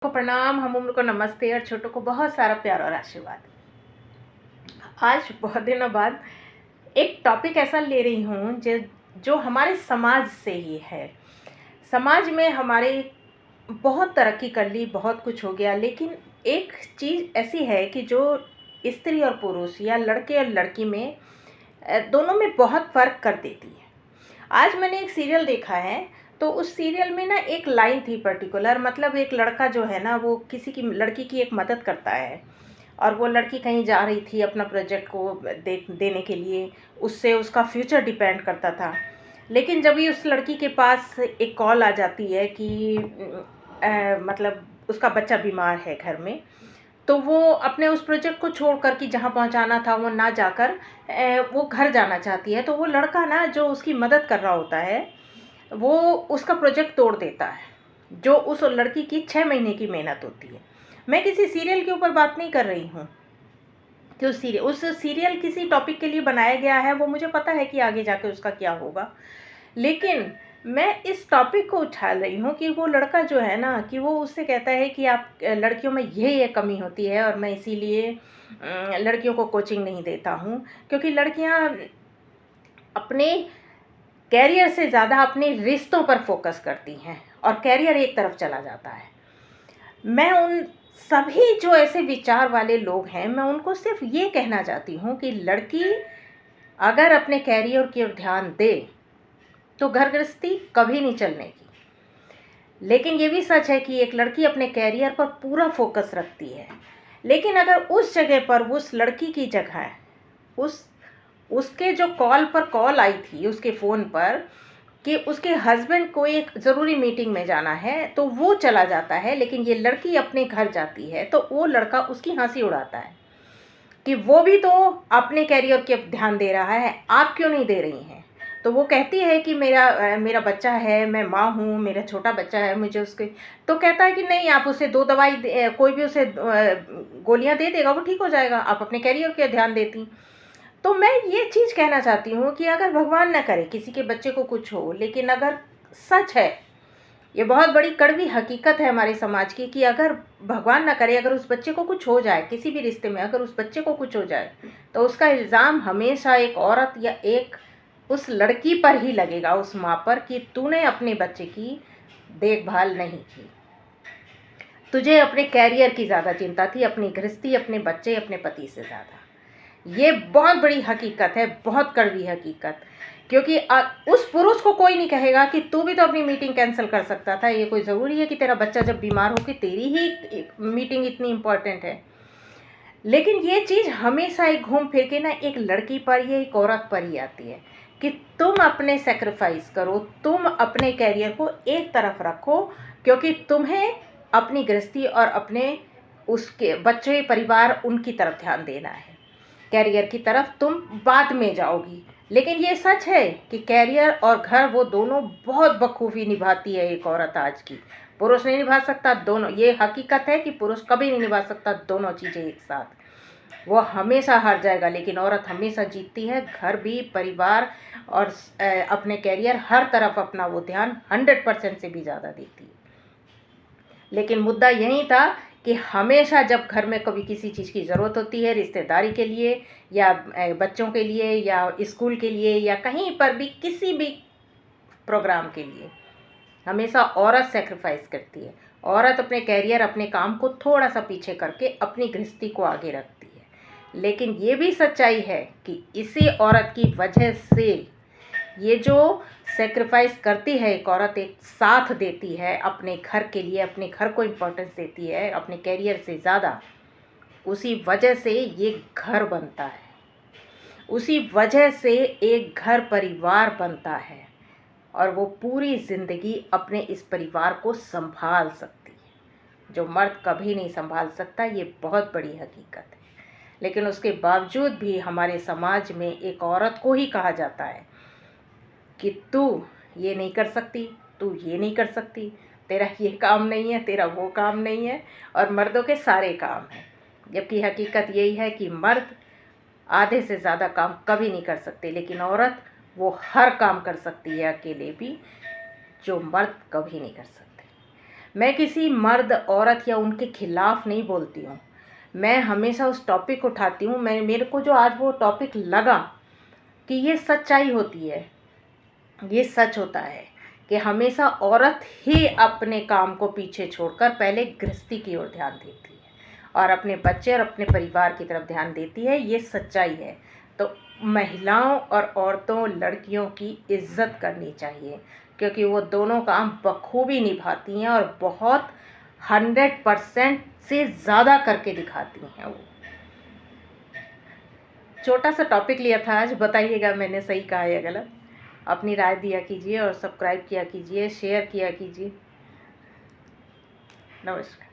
को प्रणाम, हम उम्र को नमस्ते और छोटों को बहुत सारा प्यार और आशीर्वाद। आज बहुत दिनों बाद एक टॉपिक ऐसा ले रही हूँ जो हमारे समाज से ही है। समाज में हमारे बहुत तरक्की कर ली, बहुत कुछ हो गया, लेकिन एक चीज़ ऐसी है कि जो स्त्री और पुरुष या लड़के और लड़की में दोनों में बहुत फ़र्क कर देती है। आज मैंने एक सीरियल देखा है, तो उस सीरियल में ना एक लाइन थी पर्टिकुलर, मतलब एक लड़का जो है ना वो किसी की लड़की की एक मदद करता है, और वो लड़की कहीं जा रही थी अपना प्रोजेक्ट को देने के लिए, उससे उसका फ्यूचर डिपेंड करता था। लेकिन जब भी उस लड़की के पास एक कॉल आ जाती है कि मतलब उसका बच्चा बीमार है घर में, तो वो अपने उस प्रोजेक्ट को छोड़ कर कि जहाँ पहुँचाना था वो ना जाकर वो घर जाना चाहती है। तो वो लड़का ना जो उसकी मदद कर रहा होता है वो उसका प्रोजेक्ट तोड़ देता है, जो उस लड़की की 6 महीने की मेहनत होती है। मैं किसी सीरियल के ऊपर बात नहीं कर रही हूँ कि उस सीरियल किसी टॉपिक के लिए बनाया गया है, वो मुझे पता है कि आगे जाके उसका क्या होगा। लेकिन मैं इस टॉपिक को उठा रही हूँ कि वो लड़का जो है ना, कि वो उससे कहता है कि आप लड़कियों में ये कमी होती है और मैं इसीलिए लड़कियों को कोचिंग नहीं देता हूँ, क्योंकि लड़कियाँ अपने कैरियर से ज़्यादा अपने रिश्तों पर फोकस करती हैं और कैरियर एक तरफ चला जाता है। मैं उन सभी जो ऐसे विचार वाले लोग हैं, मैं उनको सिर्फ ये कहना चाहती हूँ कि लड़की अगर अपने कैरियर की ओर ध्यान दे तो घर गृहस्थी कभी नहीं चलने की। लेकिन ये भी सच है कि एक लड़की अपने कैरियर पर पूरा फोकस रखती है, लेकिन अगर उस जगह पर उस लड़की की जगह उसके जो कॉल पर कॉल आई थी उसके फ़ोन पर कि उसके हस्बैंड को एक ज़रूरी मीटिंग में जाना है, तो वो चला जाता है, लेकिन ये लड़की अपने घर जाती है, तो वो लड़का उसकी हंसी उड़ाता है कि वो भी तो अपने कैरियर के ध्यान दे रहा है, आप क्यों नहीं दे रही हैं। तो वो कहती है कि मेरा बच्चा है, मैं माँ हूँ, मेरा छोटा बच्चा है, मुझे उसके, तो कहता है कि नहीं, आप उसे 2 दवाई कोई भी उसे गोलियाँ दे देगा, वो ठीक हो जाएगा, आप अपने कैरियर के ध्यान देती। तो मैं ये चीज़ कहना चाहती हूँ कि अगर भगवान न करे किसी के बच्चे को कुछ हो, लेकिन अगर सच है, ये बहुत बड़ी कड़वी हकीकत है हमारे समाज की, कि अगर भगवान ना करे अगर उस बच्चे को कुछ हो जाए, किसी भी रिश्ते में अगर उस बच्चे को कुछ हो जाए, तो उसका इल्ज़ाम हमेशा एक औरत या एक उस लड़की पर ही लगेगा, उस माँ पर, कि तूने अपने बच्चे की देखभाल नहीं की, तुझे अपने कैरियर की ज़्यादा चिंता थी, अपनी गृहस्थी, अपने बच्चे, अपने पति से ज़्यादा। ये बहुत बड़ी हकीकत है, बहुत कड़वी हकीकत, क्योंकि उस पुरुष को कोई नहीं कहेगा कि तू भी तो अपनी मीटिंग कैंसिल कर सकता था, ये कोई ज़रूरी है कि तेरा बच्चा जब बीमार हो कि तेरी ही मीटिंग इतनी इम्पॉर्टेंट है। लेकिन ये चीज़ हमेशा एक घूम फिर के ना एक लड़की पर या एक औरत पर ही आती है कि तुम अपने सेक्रीफाइस करो, तुम अपने कैरियर को एक तरफ रखो, क्योंकि तुम्हें अपनी गृहस्थी और अपने उसके बच्चे, परिवार, उनकी तरफ ध्यान देना है। कैरियर की तरफ तुम बाद में जाओगी। लेकिन ये सच है कि कैरियर और घर वो दोनों बहुत बखूबी निभाती है एक औरत आज की। पुरुष नहीं निभा सकता दोनों, ये हकीकत है कि पुरुष कभी नहीं निभा सकता दोनों चीज़ें एक साथ, वो हमेशा हार जाएगा। लेकिन औरत हमेशा जीतती है, घर भी, परिवार और अपने कैरियर, हर तरफ अपना वो ध्यान 100% से भी ज़्यादा देती है। लेकिन मुद्दा यही था कि हमेशा जब घर में कभी किसी चीज़ की ज़रूरत होती है, रिश्तेदारी के लिए या बच्चों के लिए या स्कूल के लिए या कहीं पर भी किसी भी प्रोग्राम के लिए, हमेशा औरत सेक्रीफाइस करती है। औरत अपने कैरियर, अपने काम को थोड़ा सा पीछे करके अपनी गृहस्थी को आगे रखती है। लेकिन ये भी सच्चाई है कि इसी औरत की वजह से ये जो सेक्रीफाइस करती है एक औरत, एक साथ देती है अपने घर के लिए, अपने घर को इम्पोर्टेंस देती है अपने कैरियर से ज़्यादा, उसी वजह से ये घर बनता है, उसी वजह से एक घर परिवार बनता है और वो पूरी ज़िंदगी अपने इस परिवार को संभाल सकती है, जो मर्द कभी नहीं संभाल सकता। ये बहुत बड़ी हकीकत है। लेकिन उसके बावजूद भी हमारे समाज में एक औरत को ही कहा जाता है कि तू ये नहीं कर सकती, तू ये नहीं कर सकती, तेरा ये काम नहीं है, तेरा वो काम नहीं है, और मर्दों के सारे काम हैं। जबकि हकीकत यही है कि मर्द आधे से ज़्यादा काम कभी नहीं कर सकते, लेकिन औरत वो हर काम कर सकती है अकेले भी, जो मर्द कभी नहीं कर सकते। मैं किसी मर्द औरत या उनके खिलाफ नहीं बोलती हूँ, मैं हमेशा उस टॉपिक उठाती हूँ। मैं मेरे को जो आज वो टॉपिक लगा कि ये सच्चाई होती है, ये सच होता है कि हमेशा औरत ही अपने काम को पीछे छोड़कर पहले गृहस्थी की ओर ध्यान देती है और अपने बच्चे और अपने परिवार की तरफ ध्यान देती है। ये सच्चाई है। तो महिलाओं और औरतों, लड़कियों की इज्जत करनी चाहिए, क्योंकि वो दोनों काम बखूबी निभाती हैं और बहुत 100% से ज़्यादा करके दिखाती हैं। वो छोटा सा टॉपिक लिया था आज, बताइएगा मैंने सही कहा या गलत। अपनी राय दिया कीजिए और सब्सक्राइब किया कीजिए, शेयर किया कीजिए। नमस्कार।